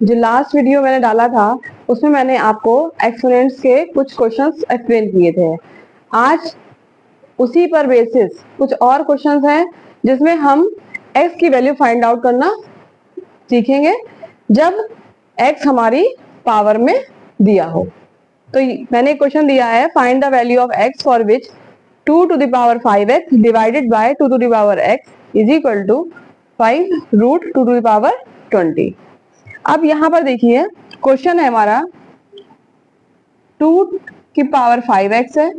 जो last video मैंने डाला था उसमें मैंने आपको एक्सपोनेंट्स के कुछ क्वेश्चंस एक्सप्लेन किए थे। आज उसी पर बेसिस कुछ और क्वेश्चंस हैं जिसमें हम x की वैल्यू फाइंड आउट करना सीखेंगे जब x हमारी पावर में दिया हो। तो मैंने एक क्वेश्चन दिया है, find the value of x for which 2 to the power 5x divided by 2 to the power x is equal to 5 root 2 to the power 20। अब यहाँ पर देखिए क्वेश्चन है हमारा 2 की पावर 5x है,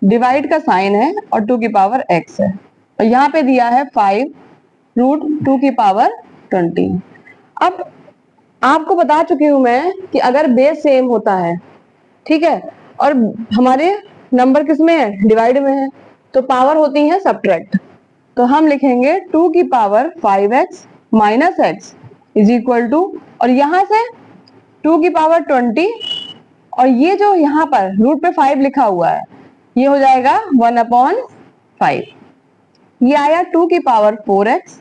डिवाइड का साइन है और 2 की पावर x है और यहाँ पे दिया है 5 रूट 2 की पावर 20। अब आपको बता चुकी हूं मैं कि अगर बेस सेम होता है, ठीक है, और हमारे नंबर किस में है, डिवाइड में है, तो पावर होती है सब्ट्रैक्ट। तो हम लिखेंगे 2 की power 5x minus x is equal to, और यहां से 2 की पावर 20 और ये जो यहाँ पर रूट पे 5 लिखा हुआ है ये हो जाएगा 1/5। ये आया 2 की power 4x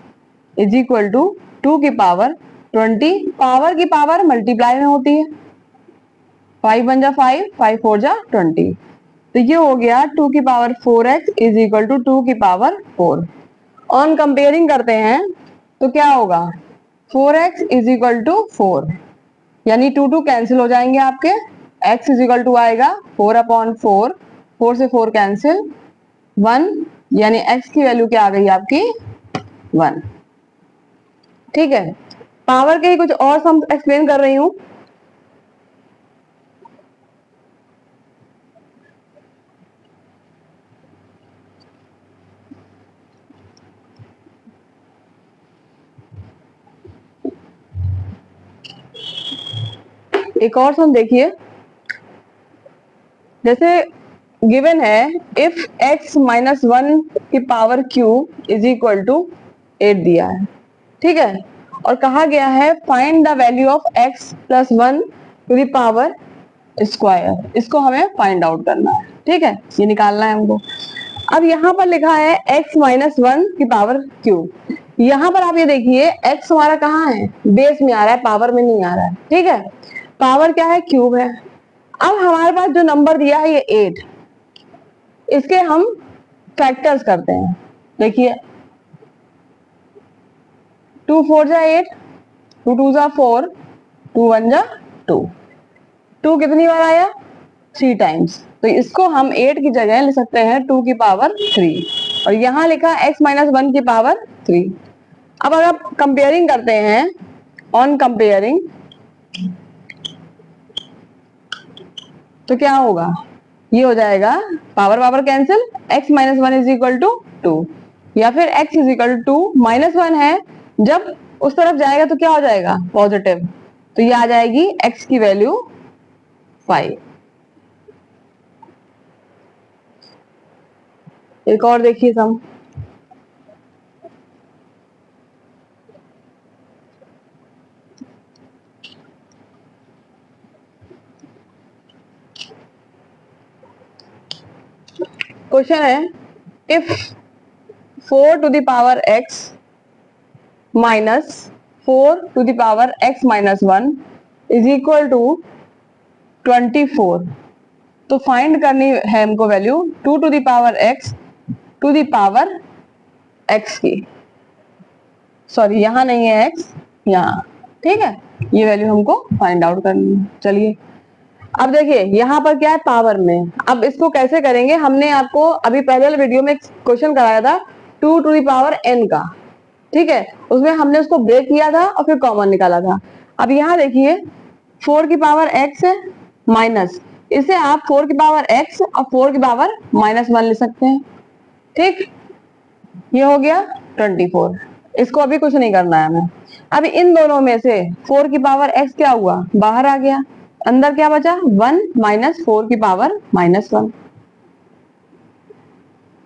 is equal to 2 की पावर 20। पावर की पावर मल्टीप्लाई में होती है, 5 1 जा 5, 5 4 जा 20। तो ये हो गया 2 की power 4x is equal to 2 की पावर 4। ऑन कंपेयरिंग करते हैं तो क्या होगा, 4x इज इक्वल टू 4, यानी 2 2 कैंसिल हो जाएंगे आपके, x इज इक्वल टू आएगा 4/4, 4 से 4 कैंसिल, 1, यानी x की वैल्यू क्या आ गई आपकी 1। ठीक है, पावर के ही कुछ और सम एक्सप्लेन कर रही हूं। एक और सम देखिए, जैसे गिवन है इफ x माइनस 1 की power cube is equal to 8 दिया है, ठीक है, और कहा गया है find the value of x plus 1 to the power square. इसको हमें फाइंड आउट करना है, ठीक है, ये निकालना है हमको। अब यहाँ पर लिखा है x माइनस 1 की पावर क्यूब। यहाँ पर आप ये देखिए x हमारा कहाँ है, बेस में आ रहा है, पावर में नहीं आ रहा है, ठीक है, पावर क्या है, क्यूब है। अब हमारे पास जो नंबर दिया है ये 8, इसके हम फैक्टर्स करते हैं। देखिए 2 4 जा 8, 2 2 जा 4, 2 1 जा 2, 2 कितनी बार आया, 3 टाइम्स। तो इसको हम 8 की जगह ले सकते हैं 2 की पावर 3, और यहाँ लिखा x माइनस 1 की पावर 3। अब अगर आप कंपेयरिंग करते हैं, ऑन कंपेयरिंग, तो क्या होगा, ये हो जाएगा power power cancel, x minus 1 is equal to 2, या फिर x is equal to minus 1 है, जब उस तरफ जाएगा तो क्या हो जाएगा, पॉजिटिव, तो ये आ जाएगी x की वैल्यू 5। एक और देखिए सम, क्वेश्चन है if 4 to the power x minus 4 to the power x minus 1 is equal to 24, तो फाइंड करनी है हमको value 2 to the power x to the power x की, सॉरी यहाँ नहीं है x, यहाँ, ठीक है, ये वैल्यू हमको फाइंड आउट करनी है। चलिए अब देखिए यहाँ पर क्या है, पावर में। अब इसको कैसे करेंगे, हमने आपको अभी पहले वीडियो में क्वेश्चन कराया था 2 टू द पावर n का, ठीक है, उसमें हमने उसको ब्रेक किया था और फिर कॉमन निकाला था। अब यहाँ देखिए 4 की पावर x है माइनस, इसे आप 4 की पावर x और 4 की पावर माइनस 1 ले सकते हैं, ठीक, ये हो गया 24। इसको अभी कुछ नहीं करना है हमें। अब इन दोनों में से 4 की पावर x क्या हुआ, बाहर आ गया, अंदर क्या बचा, 1 माइनस 4 की पावर माइनस 1।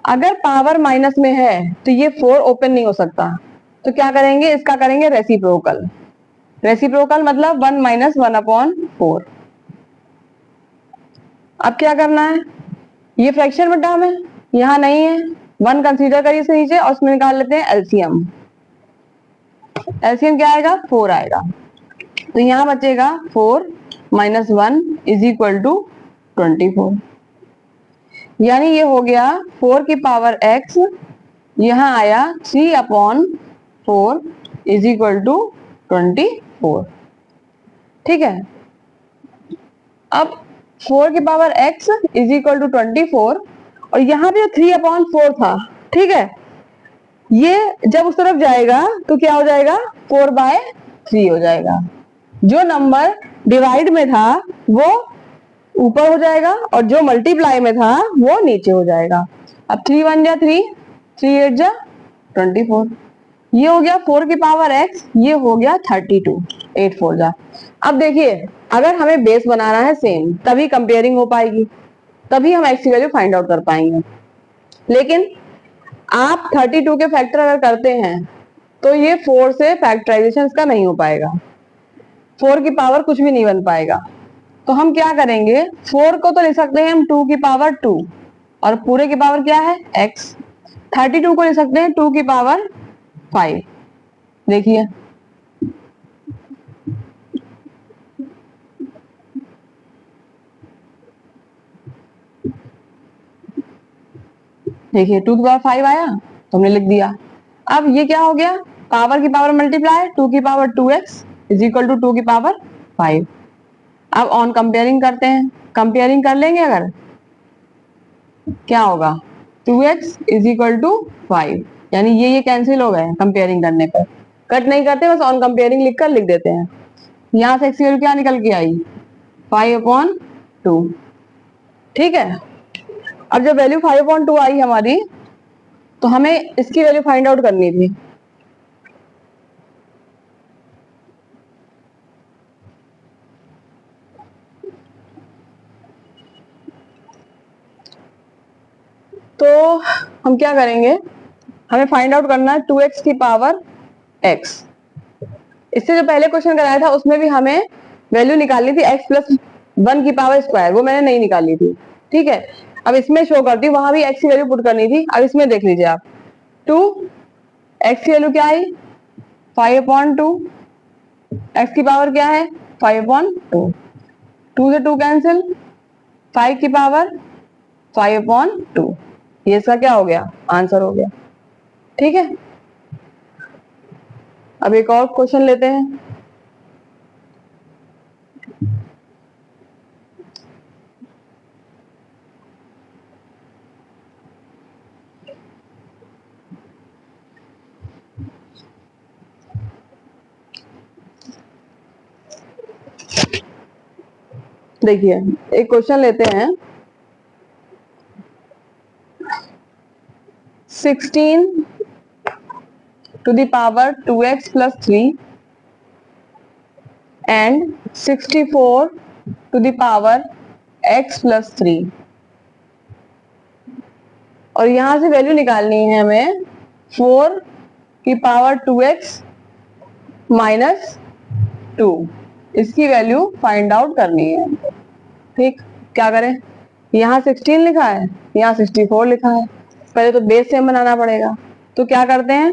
अगर पावर माइनस में है तो ये 4 ओपन नहीं हो सकता, तो क्या करेंगे, इसका करेंगे रेसिप्रोकल। रेसिप्रोकल मतलब 1 माइनस 1/4। अब क्या करना है, ये फ्रैक्शन में टर्म है, यहाँ नहीं है, 1 कंसीडर करिए इसके नीचे और उसमें निकाल लेते हैं एलसीएम। एलसीएम क्या आएगा, 4 आएगा। तो यहाँ बचेगा 4 माइनस 1 इज इक्वल टू 24। यानी ये हो गया 4 की पावर x, यहाँ आया 3/4 इज इक्वल टू 24। ठीक है, अब 4 की power x is equal to 24 और यहाँ पे 3/4 था। ठीक है, ये जब उस तरफ जाएगा तो क्या हो जाएगा, 4/3 हो जाएगा। जो नंबर डिवाइड में था वो ऊपर हो जाएगा और जो मल्टीप्लाई में था वो नीचे हो जाएगा। अब 3 1 जा 3, 3 8 जा 24। ये हो गया 4 की पावर x, ये हो गया 32, 8 4 जा। अब देखिए, अगर हमें बेस बनाना है सेम, तभी कंपेयरिंग हो पाएगी, तभी हम x की वैल्यू फाइंड आउट कर पाएंगे। लेकिन आप 32 के फैक्टर अगर करते हैं तो ये 4 से फैक्टराइजेशन का नहीं हो पाएगा, 4 की पावर कुछ भी नहीं बन पाएगा। तो हम क्या करेंगे, 4 को तो लिख सकते हैं हम 2 की पावर 2 और पूरे की पावर क्या है x। 32 को लिख सकते हैं 2 की पावर 5। देखिए, देखिए 2 की पावर 5 आया तो हमने लिख दिया। अब ये क्या हो गया, पावर की पावर मल्टीप्लाई, 2 की power 2x is equal to 2 की पावर 5। अब ऑन कंपेयरिंग करते हैं, कंपेयरिंग कर लेंगे अगर, क्या होगा 2x इज इक्वल टू 5, यानी ये कैंसिल हो गए कंपेयरिंग करने पर। कट नहीं करते, बस ऑन कंपेयरिंग लिखकर लिख देते हैं। यहां से x की वैल्यू क्या निकल के आई, 5/2। ठीक है, अब जब वैल्यू 5/2 आई हमारी तो हमें इसकी वैल्यू फाइंड आउट करनी थी। तो हम क्या करेंगे, हमें फाइंड आउट करना है 2x की पावर x। इससे जो पहले क्वेश्चन कराया था उसमें भी हमें वैल्यू निकालनी थी x प्लस 1 की पावर स्क्वायर, वो मैंने नहीं निकाली थी। ठीक है, अब इसमें शो करती हूँ, वहां भी x की वैल्यू पुट करनी थी। अब इसमें देख लीजिए आप, 2 x की वैल्यू क्या आई 5/2, x की पावर क्या है 5/2, 2 से 2 कैंसिल, 5 की पावर 5/2, ये इसका क्या हो गया, आंसर हो गया। ठीक है, अब एक और क्वेश्चन लेते हैं। देखिए, एक क्वेश्चन लेते हैं, 16 to the power 2x plus 3 and 64 to the power x plus 3, और यहां से वैल्यू निकालनी है हमें 4 की पावर 2x माइनस 2, इसकी वैल्यू फाइंड आउट करनी है। ठीक, क्या करें, यहाँ 16 लिखा है, यहाँ 64 लिखा है, पहले तो बेस सेम बनाना पड़ेगा। तो क्या करते हैं,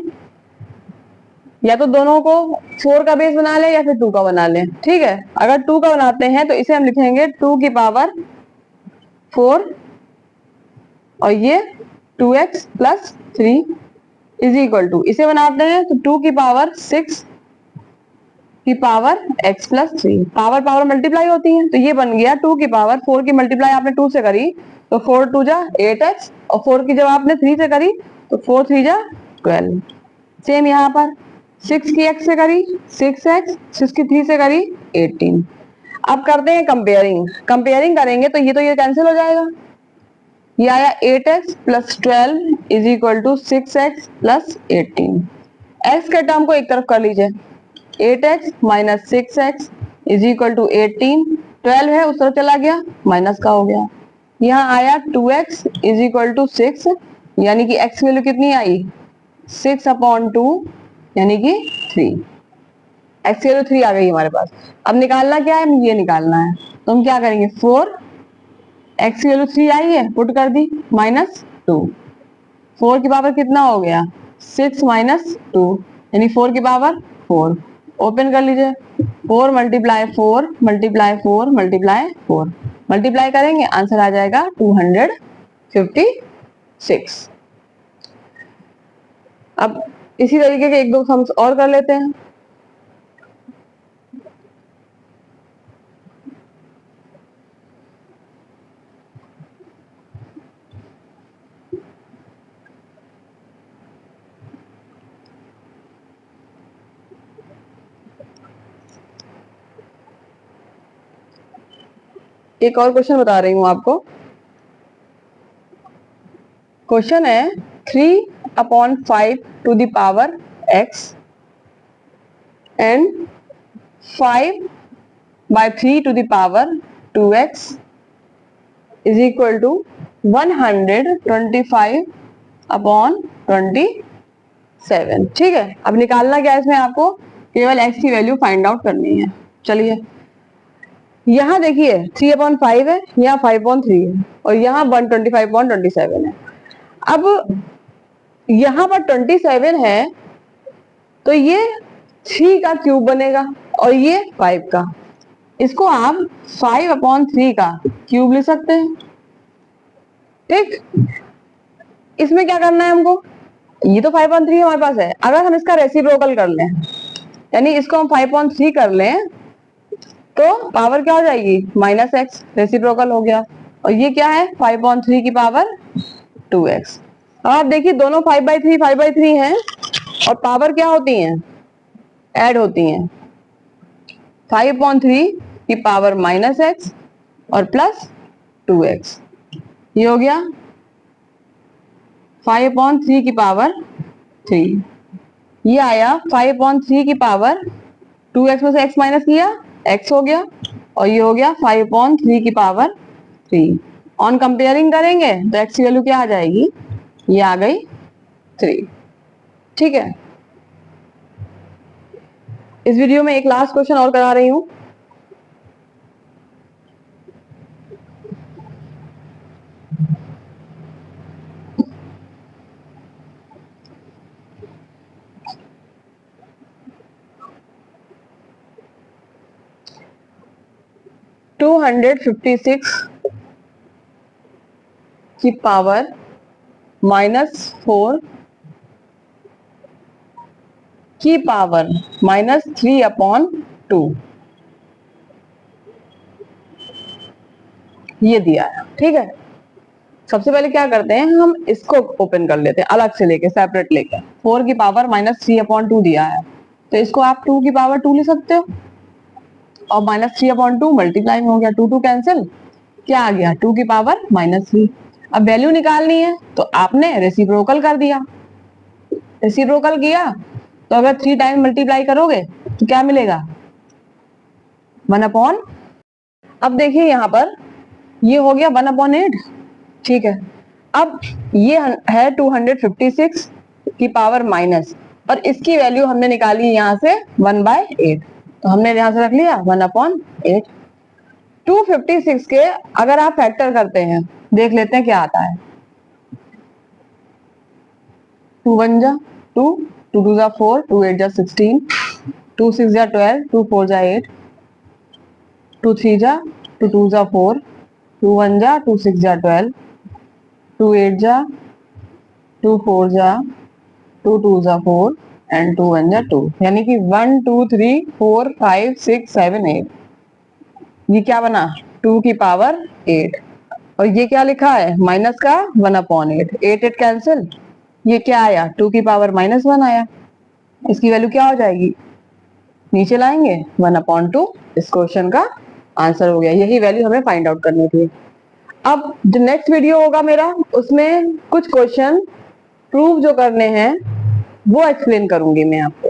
या तो दोनों को 4 का बेस बना ले या फिर 2 का बना ले। ठीक है, अगर 2 का बनाते हैं तो इसे हम लिखेंगे 2 की पावर 4 और ये 2x plus 3 is equal to, इसे बनाते हैं तो 2 की पावर 6 की power x plus 3, power power multiply होती है, तो ये बन गया 2 की पावर 4 की मल्टीप्लाई आपने 2 से करी तो 4 2 जा 8x, और 4 की जब आपने 3 से करी तो 4 3 जा 12। सेम यहाँ पर 6 की x से करी 6x, 6 की 3 से करी 18। अब करते हैं कंपेयरिंग, कंपेयरिंग करेंगे तो ये कैंसिल हो जाएगा। ये आया 8x plus 12 is equal to 6x plus 18। x के टर्म को एक तरफ कर लीजिए, 8x minus 6x is equal to 18, 12 है उस तरफ चला गया, माइनस का हो गया। यहाँ आया 2x इज इक्वल टू 6, यानी कि x वैल्यू कितनी आई 6/2, यानी कि 3, x वैल्यू 3 आ गई हमारे पास। अब निकालना क्या है, ये निकालना है, तो हम क्या करेंगे 4, x की वैल्यू 3 आई है, पुट कर दी, माइनस 2, 4 की पावर कितना हो गया 6 माइनस 2, यानी 4 की पावर 4, ओपन कर लीजिए, 4 मल्टीप्लाई 4 मल्टीप्लाई 4 मल्टीप्लाई 4, मल्टीप्लाई करेंगे आंसर आ जाएगा 256। अब इसी तरीके के एक दो सम्स और कर लेते हैं। एक और क्वेश्चन बता रही हूं आपको। क्वेश्चन है 3/5 to the power x and 5/3 to the power 2x is equal to 125/27। ठीक है, अब निकालना क्या है इसमें, आपको केवल x की वैल्यू फाइंड आउट करनी है। चलिए, यहाँ देखिए 3/5 है, यहाँ 5/3 है और यहाँ 125/27 है। अब यहाँ पर 27 है तो ये 3 का क्यूब बनेगा और ये 5 का, इसको आप 5/3 का क्यूब लिख सकते हैं। ठीक, इसमें क्या करना है हमको, ये तो 5/3 हमारे पास है, अगर हम इसका रेसिप्रोकल कर लें, यानी इसको हम 5/3 कर लें तो पावर क्या हो जाएगी, -x, रेसिप्रोकल हो गया। और ये क्या है, 5/3 की पावर 2x। अब आप देखिए दोनों 5/3 हैं और पावर क्या होती हैं, ऐड होती हैं। 5/3 की पावर -x और प्लस 2x, ये हो गया 5/3 की पावर 3। ये आया 5/3 की पावर 2x में से x माइनस किया, x हो गया, और ये हो गया 5/3 की पावर 3। ऑन कंपेयरिंग करेंगे तो x की वैल्यू क्या आ जाएगी, ये आ गई 3। ठीक है, इस वीडियो में एक लास्ट क्वेश्चन और करा रही हूं। (256) की पावर -4 की पावर -3/2 ये दिया है। ठीक है, सबसे पहले क्या करते हैं, हम इसको ओपन कर लेते हैं अलग से लेके, सेपरेट लेके। 4 की पावर -3/2 दिया है तो इसको आप 2 की पावर 2 ले सकते हो, और -3/2 मल्टीप्लाई में हो गया, 2 कैंसिल, क्या आ गया, 2 की पावर -3। अब वैल्यू निकालनी है तो आपने रेसिप्रोकल कर दिया, रेसिप्रोकल किया तो अगर 3 टाइम मल्टीप्लाई करोगे तो क्या मिलेगा, 1/। अब देखिए यहाँ पर ये हो गया 1/8। ठीक है, अब ये है 256 की पावर माइनस, और इसकी वैल्यू हमने निकाली यहाँ से 1/8, तो हमने यहाँ से रख लिया 1/8। 256 के अगर आप फैक्टर करते हैं, देख लेते हैं क्या आता है। 2 1 जा 2, 2 2 जा 4, 2 8 जा 16, 2 6 जा 12, 2 4 जा 8, 2 3 जा 2 2 जा 4, 2 1 जा 2 6 जा 12, 2 8 जा 2 4 जा 2 2 जा 4 एंड 2 1 जा 2, यानी कि 1 2 3 4 5 6 7 8। ये क्या बना, 2 की पावर 8, और ये क्या लिखा है, माइनस का 1/8, 8 8 कैंसिल, ये क्या आया, 2 की पावर -1 आया। इसकी वैल्यू क्या हो जाएगी, नीचे लाएंगे 1/2। इस क्वेश्चन का आंसर हो गया, यही वैल्यू हमें फाइंड आउट करनी थी। अब जो नेक्स्ट वीडियो होगा मेरा, उसमें कुछ क्वेश्चन प्रूव जो करने हैं वो एक्सप्लेन करूंगी मैं आपको।